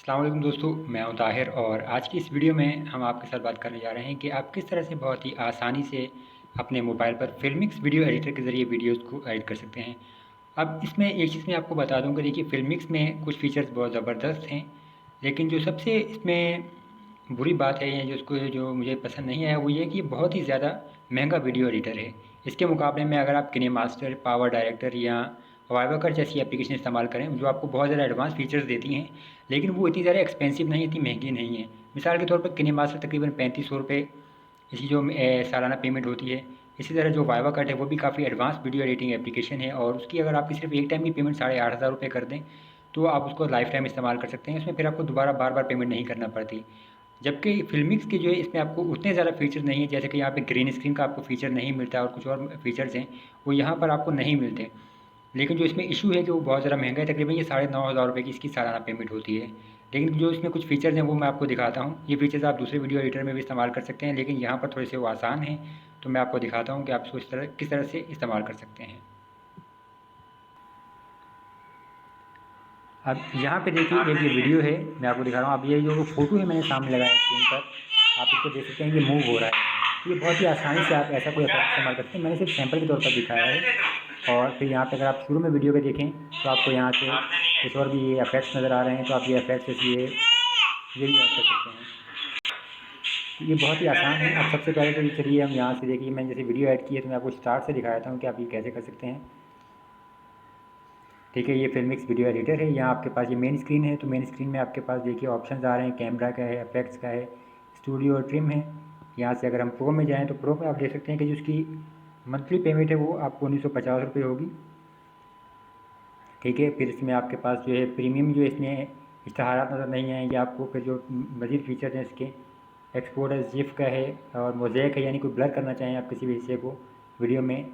अस्सलाम वालेकुम दोस्तों, मैं हूं ताहिर और आज की इस वीडियो में हम आपके साथ बात करने जा रहे हैं कि आप किस तरह से बहुत ही आसानी से अपने मोबाइल पर फिल्मिक्स वीडियो एडिटर के ज़रिए वीडियोज़ को एडिट कर सकते हैं। अब इसमें एक चीज़ मैं आपको बता दूं कि देखिए फिल्मिक्स में कुछ फ़ीचर्स बहुत ज़बरदस्त हैं, लेकिन जो सबसे इसमें बुरी बात है या जो मुझे पसंद नहीं आया वो ये कि ये बहुत ही ज़्यादा महंगा वीडियो एडिटर है। इसके मुकाबले में अगर आप किनेमास्टर, पावर डायरेक्टर या वाइवाकर जैसी एप्लीकेशन इस्तेमाल करें जो आपको बहुत ज़्यादा एडवांस फीचर्स देती हैं, लेकिन वो इतनी ज़्यादा एक्सपेंसिव नहीं, इतनी महंगी नहीं है। मिसाल के तौर पर किनेमास्टर तकरीबन 3500 रुपये इसकी जो सालाना पेमेंट होती है। इसी तरह जो वाइवा कट है वो भी काफ़ी एडवांस वीडियो एडिटिंग एप्लीकेशन है और उसकी अगर आपकी सिर्फ एक टाइम की पेमेंट 8,500 रुपये कर दें तो आप उसको लाइफ टाइम इस्तेमाल कर सकते हैं। इसमें फिर आपको दोबारा बार बार पेमेंट नहीं करना पड़ती। जबकि फिल्मिक्स के जो है इसमें आपको उतने ज़्यादा फीचर्स नहीं है, जैसे कि यहाँ पे ग्रीन स्क्रीन का आपको फीचर नहीं मिलता है और कुछ और फीचर्स हैं वो यहाँ पर आपको नहीं मिलते। लेकिन जो इसमें इशू है कि वो बहुत ज़्यादा महंगा है, तकरीबन ये 9,500 रुपये की इसकी सालाना पेमेंट होती है। लेकिन जो इसमें कुछ फ़ीचर्स हैं वो मैं आपको दिखाता हूँ। ये फ़ीचर्स आप दूसरे वीडियो एडिटर में भी इस्तेमाल कर सकते हैं, लेकिन यहाँ पर थोड़े से वो आसान हैं, तो मैं आपको दिखाता हूँ कि आप इसको किस तरह से इस्तेमाल कर सकते हैं। अब यहाँ पे देखिए एक ये वीडियो है, मैं आपको दिखा रहा हूँ। अब ये जो फ़ोटो है मैंने सामने लगाया स्क्रीन पर, आप इसको देख सकते हैं, ये मूव हो रहा है। तो ये बहुत ही आसानी से आप ऐसा कोई इफेक्ट इस्तेमाल करते हैं। मैंने सिर्फ सैंपल के तौर पर दिखाया है। और फिर यहाँ पे अगर आप शुरू में वीडियो पे देखें तो आपको यहाँ से कुछ और भी ये इफेक्ट्स नज़र आ रहे हैं, तो आप ये इफेक्ट्स ये भी ऐड कर सकते हैं। तो ये बहुत ही आसान है। अब सबसे पहले तो चलिए हम यहाँ से देखिए, मैंने जैसे वीडियो ऐड की है तो मैं आपको स्टार्ट से दिखाया था कि आप ये कैसे कर सकते हैं। ठीक है, ये फिल्मिक्स वीडियो एडिटर है। यहाँ आपके पास ये मेन स्क्रीन है, तो मेन स्क्रीन में आपके पास देखिए ऑप्शंस आ रहे हैं, कैमरा का है, इफेक्ट्स का है, स्टूडियो और ट्रिम है। यहाँ से अगर हम प्रो में जाएँ तो प्रो में आप देख सकते हैं कि जो उसकी मंथली पेमेंट है वो आपको 1950 रुपये होगी। ठीक है, फिर इसमें आपके पास जो है प्रीमियम, जो इसमें इश्तहारात नज़र नहीं आएंगे आपको। फिर जो मज़ीद फीचर्स हैं इसके, एक्सपोर्ट एज जिफ का है और मोज़ेक है, यानी कोई ब्लर करना चाहें आप किसी भी हिस्से को वीडियो में।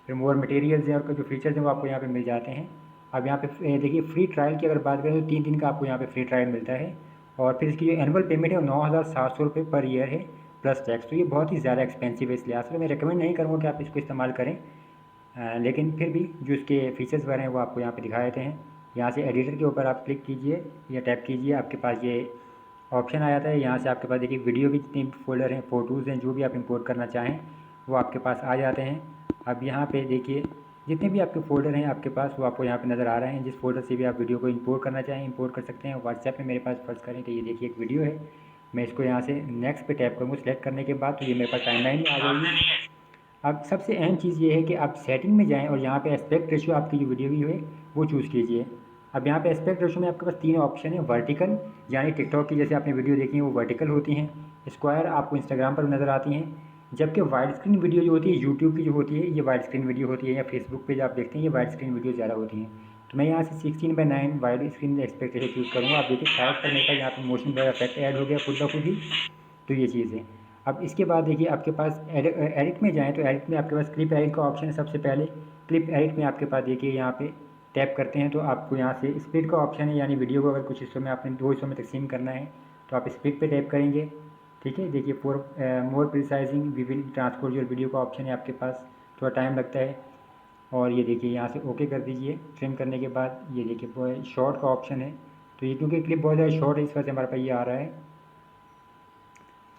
फिर मोर मटेरियल्स हैं और जो फीचर्स हैं वो आपको यहाँ पे मिल जाते हैं। अब यहाँ पे देखिए फ्री ट्रायल की अगर बात करें तो 3 दिन का आपको यहाँ पे फ्री ट्रायल मिलता है। और फिर इसकी जो एनुअल पेमेंट है वो 9,700 रुपये पर ईयर है प्लस टैक्स। तो ये बहुत ही ज़्यादा एक्सपेंसिव है, इसलिए असल मैं रिकमेंड नहीं करूँगा कि आप इसको इस्तेमाल करें। लेकिन फिर भी जो इसके फीचर्स वगैरह हैं वो आपको यहाँ पे दिखाए देते हैं। यहाँ से एडिटर के ऊपर आप क्लिक कीजिए या टैप कीजिए, आपके पास ये ऑप्शन आ जाता है। यहाँ से आपके पास देखिए वीडियो के जितने फोल्डर हैं, फ़ोटोज़ हैं, जो भी आप इंपोर्ट करना चाहें वो आपके पास आ जाते हैं। अब यहाँ पे देखिए जितने भी आपके फ़ोल्डर हैं आपके पास वो आपको यहाँ पे नज़र आ रहे हैं। जिस फ़ोल्डर से भी आप वीडियो को इंपोर्ट करना चाहें इंपोर्ट कर सकते हैं। व्हाट्सएप में मेरे पास फ़र्ज़ करें तो ये देखिए एक वीडियो है, मैं इसको यहाँ से नेक्स्ट पे टैप करूँगा। सेलेक्ट करने के बाद तो ये मेरे पास टाइमलाइन में आ जाएगी। अब सबसे अहम चीज़ ये है कि आप सेटिंग में जाएँ और यहाँ पे एस्पेक्ट रेशियो आपकी जो वीडियो की है वो चूज़ कीजिए। अब यहाँ पे एस्पेक्ट रेशियो में आपके पास 3 ऑप्शन है। वर्टिकल, यानी टिकटॉक की जैसे आपने वीडियो देखी है वो वर्टिकल होती हैं। स्क्वायर आपको इंस्टाग्राम पर नज़र आती हैं। जबकि वाइड स्क्रीन वीडियो जो होती है यूट्यूब की जो होती है ये वाइड स्क्रीन वीडियो होती है, या फेसबुक पे जो आप देखते हैं ये वाइड स्क्रीन वीडियो ज़्यादा होती हैं। तो मैं यहाँ से 16:9 wide screen aspect ratio choose करूँगा। आप देखिए साइड पर मेरे पास यहाँ पर मोशन ब्लर इफेक्ट ऐड हो गया खुद ब खुद ही। तो ये चीज़ है। अब इसके बाद देखिए आपके पास एडिट में जाएँ तो एडिट में आपके पास क्लिप एडिट का ऑप्शन है। सबसे पहले क्लिप एडिट में आपके पास देखिए यहाँ पे टैप करते हैं तो आपको यहाँ से स्प्लिट का ऑप्शन है, यानी वीडियो को अगर कुछ हिस्सों में आपने 2 हिस्सों में तकसीम करना है तो आप स्प्लिट पे टैप करेंगे। ठीक है, देखिए for more precising we will transport your video का ऑप्शन है आपके पास, थोड़ा टाइम लगता है। और ये देखिए यहाँ से ओके कर दीजिए। ट्रिम करने के बाद ये देखिए शॉर्ट का ऑप्शन है, तो ये क्योंकि क्लिप बहुत ज़्यादा शॉर्ट है इस वजह से हमारे पास ये आ रहा है।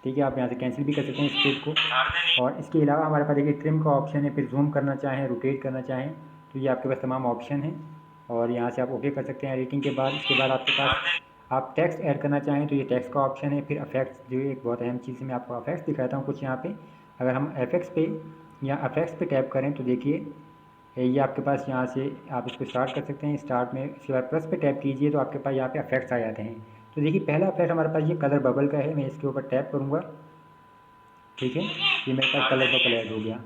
ठीक है, आप यहाँ से कैंसिल भी कर सकते हैं इस क्लिप को। और इसके अलावा हमारे पास देखिए ट्रिम का ऑप्शन है, फिर जूम करना चाहें, रोटेट करना चाहें, तो ये आपके पास तमाम ऑप्शन हैं। और यहाँ से आप ओके कर सकते हैं एडिटिंग के बाद। इसके बाद आपके पास आप टेक्स्ट ऐड करना चाहें तो ये टेक्स्ट का ऑप्शन है। फिर इफेक्ट्स, जो एक बहुत अहम चीज़ है, मैं आपको इफेक्ट्स दिखाता हूँ कुछ यहाँ पे। अगर हम इफेक्ट्स पे या इफेक्ट्स पे टैप करें तो देखिए ये आपके पास यहाँ से आप इसको स्टार्ट कर सकते हैं। स्टार्ट में इसके बाद प्लस पे टैप कीजिए तो आपके पास यहाँ पे इफेक्ट्स आ जाते हैं। तो देखिए पहला इफेक्ट हमारे पास ये कलर बबल का है, मैं इसके ऊपर टैप करूँगा। ठीक है, ये मेरे पास कलर बबल ऐड हो गया।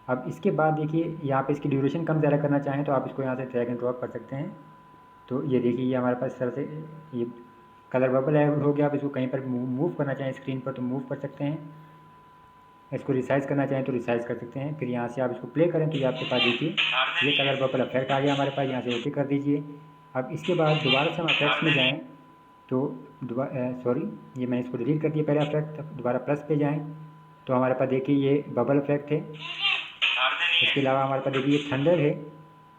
अब इसके बाद देखिए यहाँ पे इसकी ड्यूरेशन कम ज़्यादा करना चाहें तो आप इसको यहाँ से ड्रैग एंड ड्रॉप कर सकते हैं। तो ये देखिए ये हमारे पास इस तरह से ये कलर बबल ऐड हो गया। आप इसको कहीं पर मूव करना चाहें स्क्रीन पर तो मूव कर सकते हैं, इसको रिसाइज़ करना चाहें तो रिसाइज़ कर सकते हैं। फिर यहाँ से आप इसको प्ले करें तो ये आपके पास देखिए ये कलर बबल इफेक्ट आ गया हमारे पास। यहाँ से ओके कर दीजिए। अब इसके बाद दोबारा से हम इफेक्ट्स में जाएँ तो सॉरी, ये मैंने इसको डिलीट कर दिया पहला इफेक्ट। दोबारा प्लस पे जाएँ तो हमारे पास देखिए ये बबल इफेक्ट है। इसके अलावा हमारे पास देखिए ये थंडर है,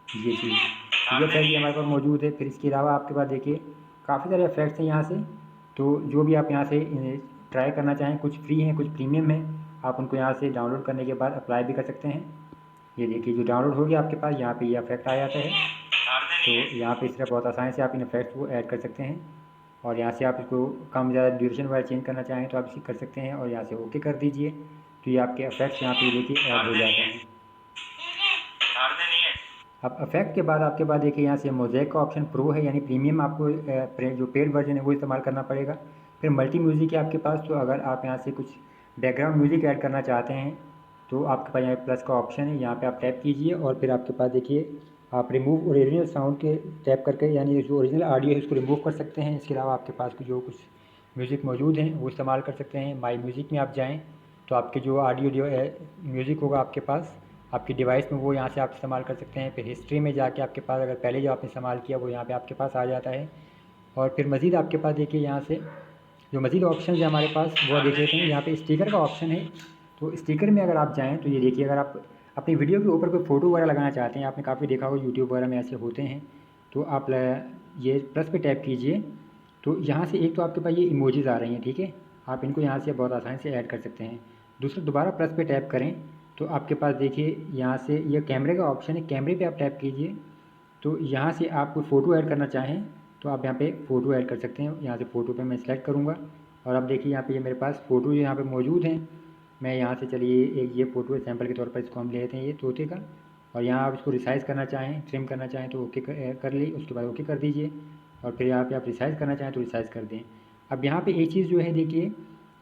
ये चीज़ ये इफेक्ट भी हमारे पास मौजूद है। फिर इसके अलावा आपके पास देखिए काफ़ी सारे इफेक्ट्स हैं यहाँ से। तो जो भी आप यहाँ से ट्राई करना चाहें, कुछ फ्री हैं कुछ प्रीमियम है, आप उनको यहाँ से डाउनलोड करने के बाद अप्लाई भी कर सकते हैं। ये देखिए जो डाउनलोड हो गया आपके पास, यहाँ पे ये इफेक्ट आ जाता है। तो यहाँ पे इस तरह बहुत आसानी से आप इन इफेक्ट्स को ऐड कर सकते हैं। और यहाँ से आप इसको कम ज़्यादा ड्यूरेशन वगैरह चेंज करना चाहें तो आप इसे कर सकते हैं, और यहाँ से ओके कर दीजिए। तो ये आपके इफेक्ट्स यहाँ पे देखिए ऐड हो जाते हैं। अब इफेक्ट के बाद आपके पास देखिए यहाँ से मोज़ेक का ऑप्शन प्रो है, यानी प्रीमियम आपको जो पेड वर्जन है वो इस्तेमाल करना पड़ेगा। फिर मल्टी म्यूज़िक है आपके पास, तो अगर आप यहाँ से कुछ बैकग्राउंड म्यूज़िक ऐड करना चाहते हैं तो आपके पास यहाँ प्लस का ऑप्शन है, यहाँ पे आप टैप कीजिए और फिर आपके पास देखिए आप रिमूव ओरिजिनल साउंड के टैप करके यानी जो ओरिजिनल ऑडियो है उसको रिमूव कर सकते हैं। इसके अलावा आपके पास जो कुछ म्यूज़िक मौजूद हैं वो इस्तेमाल कर सकते हैं। माई म्यूज़िक में आप जाएँ तो आपके जो ऑडियो म्यूज़िक होगा आपके पास आपकी डिवाइस में, वो यहाँ से आप इस्तेमाल कर सकते हैं। फिर हिस्ट्री में जाके आपके पास अगर पहले जो आपने इस्तेमाल किया वो यहाँ पे आपके पास आ जाता है। और फिर मज़ीद आपके पास देखिए यहाँ से जो मज़ीद ऑप्शन है हमारे पास वो देख लेते हैं। यहाँ पे स्टिकर का ऑप्शन है, तो स्टिकर में अगर आप जाएँ तो ये देखिए अगर आप अपनी वीडियो के ऊपर कोई फ़ोटो वगैरह लगाना चाहते हैं, आपने काफ़ी देखा होगा यूट्यूब वगैरह में ऐसे होते हैं, तो आप ये प्लस पे टैप कीजिए। तो यहाँ से एक तो आपके पास ये इमोजीज़ आ रही हैं, ठीक है, आप इनको यहाँ से बहुत आसानी से ऐड कर सकते हैं। दूसरा दोबारा प्लस पे टैप करें तो आपके पास देखिए यहाँ से ये कैमरे का ऑप्शन है, कैमरे पे आप टैप कीजिए। तो यहाँ से आप कोई फ़ोटो ऐड करना चाहें तो आप यहाँ पे फ़ोटो ऐड कर सकते हैं। यहाँ से फ़ोटो पे मैं सिलेक्ट करूँगा और अब देखिए यहाँ पे ये मेरे पास फ़ोटो यहाँ पे मौजूद हैं। मैं यहाँ से चलिए एक ये फ़ोटो है सैम्पल के तौर पर, इसको हम ले लेते हैं ये तोते का। और यहाँ आप इसको रिसाइज़ करना चाहें, ट्रिम करना चाहें तो ओके कर ली, उसके बाद ओके कर दीजिए। और फिर यहाँ पे आप रिसाइज़ करना चाहें तो रिसाइज़ कर दें। अब यहाँ पे एक चीज़ जो है देखिए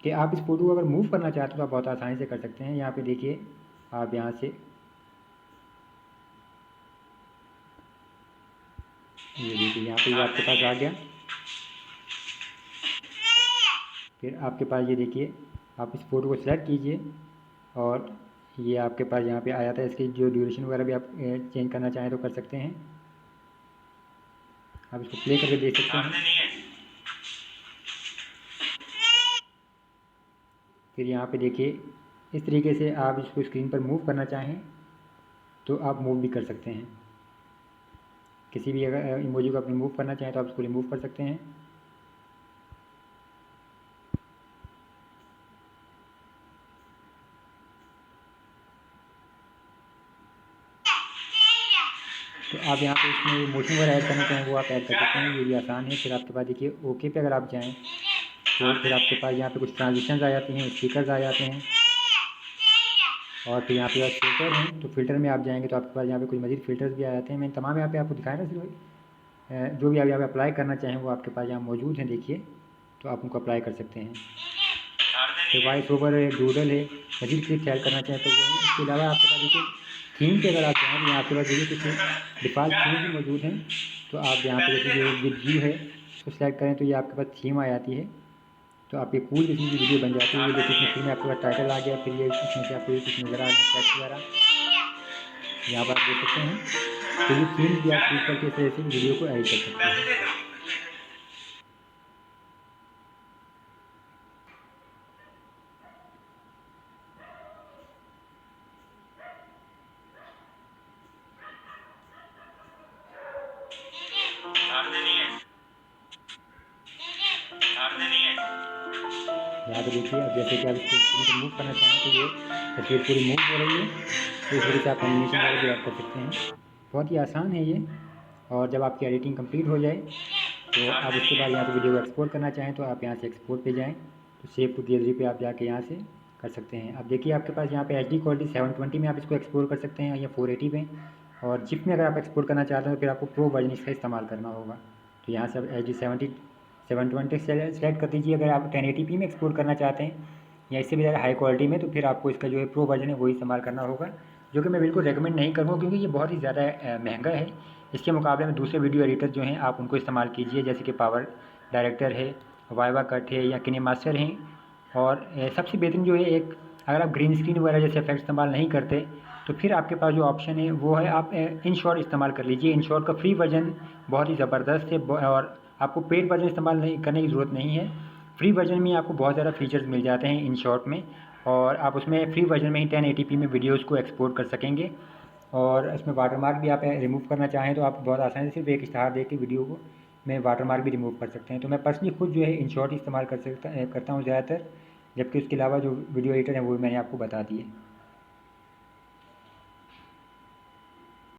कि आप इस फ़ोटो को अगर मूव करना चाहते हो तो आप बहुत आसानी से कर सकते हैं। यहाँ पे देखिए आप यहाँ से ये देखिए यहाँ पे आपके पास आ गया। फिर आपके पास ये देखिए आप इस फ़ोटो को सिलेक्ट कीजिए और ये आपके पास यहाँ पे आया था। इसकी जो ड्यूरेशन वगैरह भी आप चेंज करना चाहें तो कर सकते हैं। आप इसको प्ले करके देख सकते हैं। फिर यहाँ पे देखिए इस तरीके से आप इसको स्क्रीन पर मूव करना चाहें तो आप मूव भी कर सकते हैं। किसी भी अगर इमोजी को आप रिमूव करना चाहें तो आप इसको रिमूव कर सकते हैं। तो आप यहाँ पे इसमें मोशन वगैरह ऐड करना चाहें वो आप ऐड कर सकते हैं, ये भी आसान है। फिर आपके पास देखिए ओके पे अगर आप जाएँ तो फिर आपके पास यहाँ पे कुछ ट्रांजिशंस आ जाती हैं, स्टिकर्स आ जाते हैं। और फिर यहाँ पे फ़िल्टर हैं, तो फ़िल्टर में आप जाएंगे तो आपके पास यहाँ पे कुछ मज़ीद फ़िल्टर्स भी आ जाते हैं। मैंने तमाम यहाँ पे आपको दिखाया ना, सिर्फ जो भी आप यहाँ पे अप्लाई करना चाहें वो आपके पास यहाँ मौजूद हैं देखिए, तो आप उनको अप्लाई कर सकते हैं। तो वॉइस ओवर है, डूडल है, मज़ीद क्लिक ऐड करना चाहें तो वो है। इसके अलावा आपके पास देखिए थीम पे अगर आप जाएँ तो यहाँ आपके पास देखिए कुछ डिफ़ॉल्ट थीम भी मौजूद हैं। तो आप यहाँ पे जैसे जो विद व्यू है उसको सेलेक्ट करें तो ये आपके पास थीम आ जाती है। तो आपकी पूरी किस्म की वीडियो बन जाती है। ये देखिए इसमें में आपके पास टाइटल आ गया, फिर ये इसमें से आपको ये कुछ नज़र आ रहा है टेक्स्ट वगैरह यहाँ पर आप देख सकते हैं। तो ये थीम भी आप चूज करके इस तरह से वीडियो को एडिट कर सकते हैं। यहाँ पे देखिए अब जैसे कि आप इसको स्क्रीन को मूव करना चाहें तो ये तस्वीर पूरी मूव हो रही है, तो इस तरीके से आप एनिमेशन वगैरह भी ऐड कर सकते हैं। बहुत ही आसान है ये। और जब आपकी एडिटिंग कंप्लीट हो जाए तो आप उसके बाद यहाँ पे वीडियो को एक्सपोर्ट करना चाहें तो आप यहाँ से एक्सपोर्ट पे जाएँ, तो सेव टू गैलरी पे आप जाके यहाँ से कर सकते हैं। अब देखिए आपके पास यहाँ पे HD क्वालिटी 720 में आप इसको एक्सपोर्ट कर सकते हैं या 480 में। और जिप में अगर आप एक्सपोर्ट करना चाहते हैं तो फिर आपको प्रो वर्जन इसका इस्तेमाल करना होगा। तो यहाँ से आप HD 720 सेलेक्ट कर दीजिए। अगर आप 1080p में एक्सपोर्ट करना चाहते हैं या इससे भी ज़्यादा हाई क्वालिटी में तो फिर आपको इसका जो है प्रो वर्जन है वही इस्तेमाल करना होगा, जो कि मैं बिल्कुल रेकमेंड नहीं करूँगा क्योंकि ये बहुत ही ज़्यादा महंगा है। इसके मुकाबले में दूसरे वीडियो एडिटर जो हैं आप उनको इस्तेमाल कीजिए, जैसे कि पावर डायरेक्टर है, वाइवा कट है या किनेमास्टर हैं। और सबसे बेहतरीन जो है एक, अगर आप ग्रीन स्क्रीन वगैरह जैसे इफेक्ट इस्तेमाल नहीं करते तो फिर आपके पास जो ऑप्शन है वो है आप InShot इस्तेमाल कर लीजिए। InShot का फ्री वर्जन बहुत ही ज़बरदस्त है और आपको पेड वर्जन इस्तेमाल नहीं करने की ज़रूरत नहीं है। फ्री वर्जन में आपको बहुत ज़्यादा फीचर्स मिल जाते हैं InShot में, और आप उसमें फ्री वर्जन में ही 1080p में वीडियोज़ को एक्सपोर्ट कर सकेंगे। और इसमें वाटरमार्क भी आप रिमूव करना चाहें तो आप बहुत आसानी से सिर्फ एक इश्तहार देख के वीडियो को में वाटरमार्क भी रिमूव कर सकते हैं। तो मैं पर्सनली खुद जो है InShot इस्तेमाल करता हूँ ज़्यादातर, जबकि उसके अलावा जो वीडियो एडिटर है वो मैंने आपको बता दिए।